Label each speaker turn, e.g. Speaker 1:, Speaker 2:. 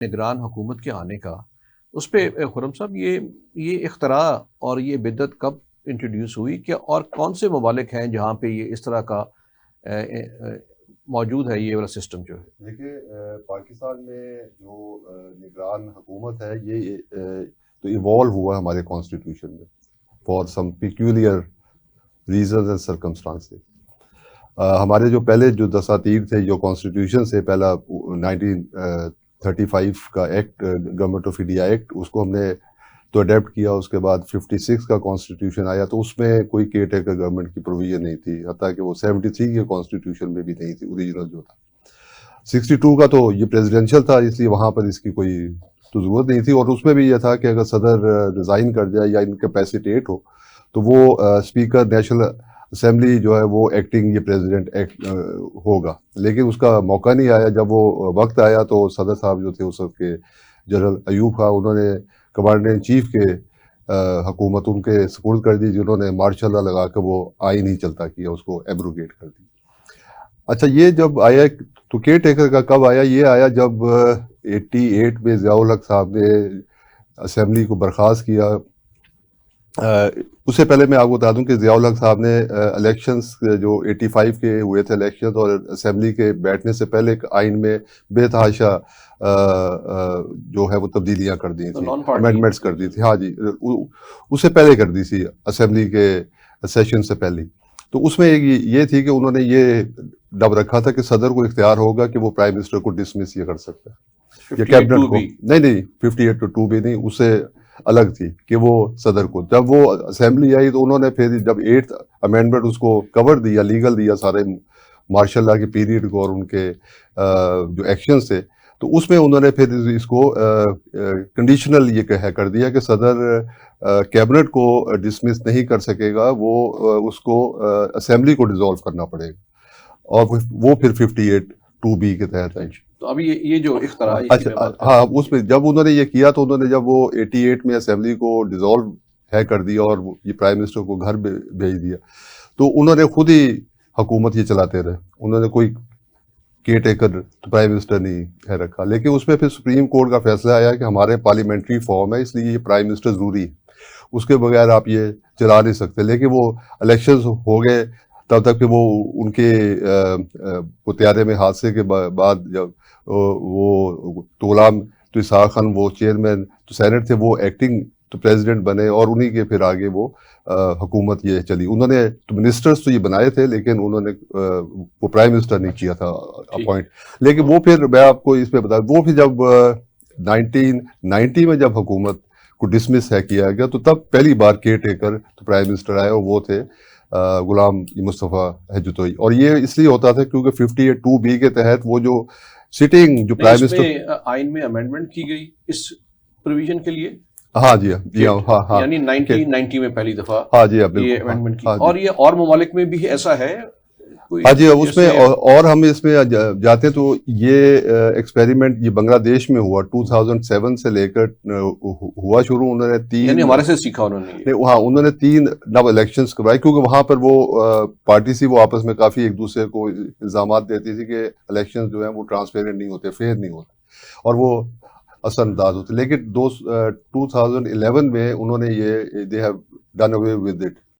Speaker 1: نگران حکومت کے آنے کا، اس پہ خرم صاحب یہ اختراع اور یہ بدعت کب انٹروڈیوس ہوئی کہ اور کون سے ممالک ہیں جہاں پہ یہ اس طرح کا موجود ہے یہ والا سسٹم جو ہے؟
Speaker 2: دیکھیے پاکستان میں جو نگران حکومت ہے یہ تو ایوالو ہوا ہمارے کانسٹیٹیوشن میں for some peculiar reasons and circumstances. ہمارے جو پہلے جو دساتیر تھے جو کانسٹیٹیوشن سے پہلا 1935 کا act government of India act اس کو ہم نے تو اڈیپٹ کیا. اس کے بعد 56 کا کانسٹیٹیوشن آیا تو اس میں کوئی کیئر ٹیکر گورنمنٹ کی پروویژن نہیں تھی، حتیٰ کہ وہ 73 کے کانسٹیٹیوشن میں بھی نہیں تھی اوریجنل جو تھا. 62 کا تو یہ پریزیڈینشیل تھا اس لیے وہاں پر اس کی کوئی تو ضرورت نہیں تھی، اور اس میں بھی یہ تھا کہ اگر صدر ریزائن کر جائے یا انکیپیسیٹیٹ ہو تو وہ اسپیکر نیشنل اسمبلی جو ہے وہ ایکٹنگ یہ پریزیڈنٹ ہوگا. لیکن اس کا موقع نہیں آیا. جب وہ وقت آیا تو صدر صاحب جو تھے اس وقت کے جنرل ایوب خان، انہوں نے کمانڈر ان چیف کے حکومت ان کے سپرد کر دی، جنہوں نے مارشل لا لگا کے وہ آئین نہیں چلتا کیا، اس کو ایبروگیٹ کر دی. اچھا یہ جب آیا تو کیئر ٹیکر کا کب آیا؟ یہ آیا جب 88 میں ضیاء الحق صاحب نے اسمبلی کو برخاست کیا. اس سے پہلے میں آپ کو بتا دوں کہ ضیاء الحق صاحب نے الیکشنز جو 85 کے ہوئے تھے الیکشنز، اور اسمبلی کے بیٹھنے سے پہلے ایک آئین میں بے تحاشا جو ہے وہ تبدیلیاں کر دی تھیں، امینڈمنٹس کر دی تھی. ہاں جی، اس سے پہلے کر دی تھی اسمبلی کے سیشن سے پہلے. تو اس میں یہ تھی کہ انہوں نے یہ ڈب رکھا تھا کہ صدر کو اختیار ہوگا کہ وہ پرائم منسٹر کو ڈسمس یہ کر سکتا ہے یا کیبنٹ کو. نہیں 58(2) بھی نہیں، اس سے الگ تھی کہ وہ صدر کو. جب وہ اسمبلی آئی تو انہوں نے پھر جب 8th امینڈمنٹ اس کو کور دیا، لیگل دیا سارے مارشل لا کے پیریڈ کو اور ان کے جو ایکشنز تھے، تو اس میں انہوں نے پھر اس کو کنڈیشنل یہ کر دیا کہ صدر کیبنٹ کو ڈسمس نہیں کر سکے گا، وہ اس کو اسمبلی کو ڈیزالو کرنا پڑے گا، اور وہ پھر 58(2) کے تحت ہے.
Speaker 1: تو ابھی یہ جو اختراع
Speaker 2: ہاں اس میں جب انہوں نے یہ کیا تو انہوں نے جب وہ 88 میں اسمبلی کو ڈیزالو ہے کر دیا اور یہ پرائم منسٹر کو گھر بھیج دیا، تو انہوں نے خود ہی حکومت یہ چلاتے رہے. انہوں نے کوئی کیئر ٹیکر تو پرائم منسٹر نہیں ہے رکھا. لیکن اس میں پھر سپریم کورٹ کا فیصلہ آیا کہ ہمارے پارلیمنٹری فارم ہے، اس لیے یہ پرائم منسٹر ضروری ہے، اس کے بغیر آپ یہ چلا نہیں سکتے. لیکن وہ الیکشنز ہو گئے تب تک کہ وہ ان کے وہ طیارے میں حادثے کے بعد جب وہ تو غلام تو اسحاق خان وہ چیئرمین تو سینٹ تھے، وہ ایکٹنگ تو پریزیڈنٹ بنے، اور انہی کے پھر آگے وہ حکومت یہ چلی. انہوں نے تو منسٹرز تو یہ بنائے تھے لیکن انہوں نے وہ پرائم منسٹر نہیں کیا تھا اپوائنٹ. لیکن وہ پھر میں آپ کو اس پہ بتا، وہ پھر جب 1990 میں جب حکومت کو ڈسمس ہے کیا گیا تو تب پہلی بار کیئر ٹیکر تو پرائم منسٹر آئے، اور وہ تھے غلام مصطفیٰ حجتوئی. اور یہ اس لیے ہوتا تھا کیونکہ 58(2) کے تحت وہ جو سٹنگ جو پرائم منسٹر
Speaker 1: آئین میں امینڈمنٹ کی گئی اس پروویژن کے لیے.
Speaker 2: ہاں جی ہاں
Speaker 1: یعنی 1990 میں پہلی دفعہ
Speaker 2: ہاں جی
Speaker 1: یہ امینڈمنٹ کی. اور یہ اور ممالک میں بھی ایسا ہے؟
Speaker 2: ہاں جی اس میں اور ہم اس میں جاتے ہیں تو یہ ایکسپیریمنٹ یہ بنگلہ دیش میں ہوا 2007 سے لے کر ہوا شروع. انہوں نے 3
Speaker 1: ہمارے سے سیکھا
Speaker 2: انہوں نے 3 ڈب الیکشنز کروائے، کیونکہ وہاں پر وہ پارٹی سی وہ آپس میں کافی ایک دوسرے کو الزامات دیتی تھی کہ الیکشنز جو ہیں وہ ٹرانسپیرنٹ نہیں ہوتے، فیئر نہیں ہوتے، اور وہ اثر انداز ہوتے. لیکن 2011 میں انہوں نے یہ they have done away with it.